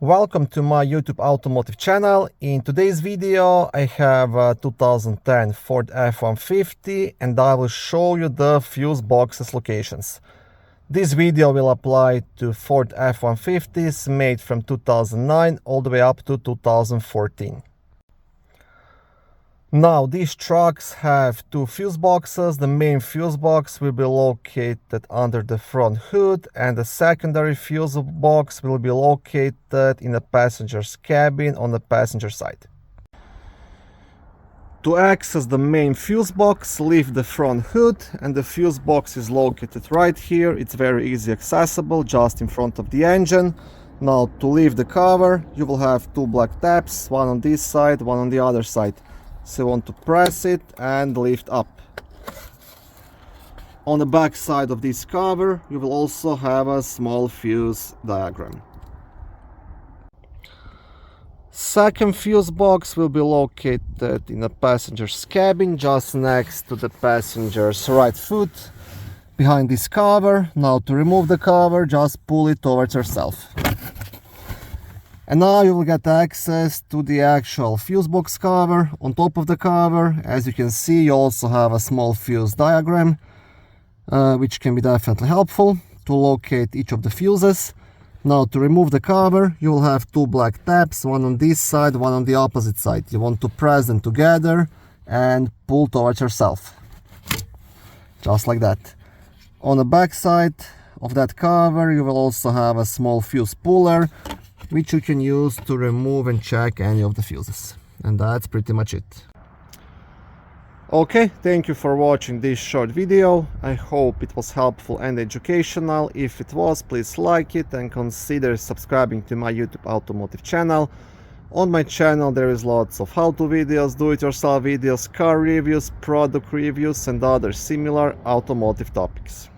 Welcome to my YouTube automotive channel. In today's video I have a 2010 Ford F-150 and I will show you the fuse boxes locations. This video will apply to Ford F-150s made from 2009 all the way up to 2014. Now these trucks have two fuse boxes. The main fuse box will be located under the front hood and the secondary fuse box will be located in the passenger's cabin on the passenger side. To access the main fuse box, lift the front hood and the fuse box is located right here. It's very easy accessible, just in front of the engine. Now to lift the cover, you will have two black tabs, one on this side, one on the other side. So you want to press it and lift up. On the back side of this cover, you will also have a small fuse diagram. Second fuse box will be located in the passenger's cabin, just next to the passenger's right foot, behind this cover. Now to remove the cover, just pull it towards yourself. And now you will get access to the actual fuse box cover. On top of the cover, as you can see, you also have a small fuse diagram, which can be definitely helpful to locate each of the fuses. Now to remove the cover, you will have two black tabs, one on this side, one on the opposite side. You want to press them together and pull towards yourself, just like that. On the back side of that cover, you will also have a small fuse puller, which you can use to remove and check any of the fuses. And that's pretty much it. Okay, thank you for watching this short video. I hope it was helpful and educational. If it was, please like it and consider subscribing to my YouTube automotive channel. On my channel there is lots of how-to videos, do-it-yourself videos, car reviews, product reviews and other similar automotive topics.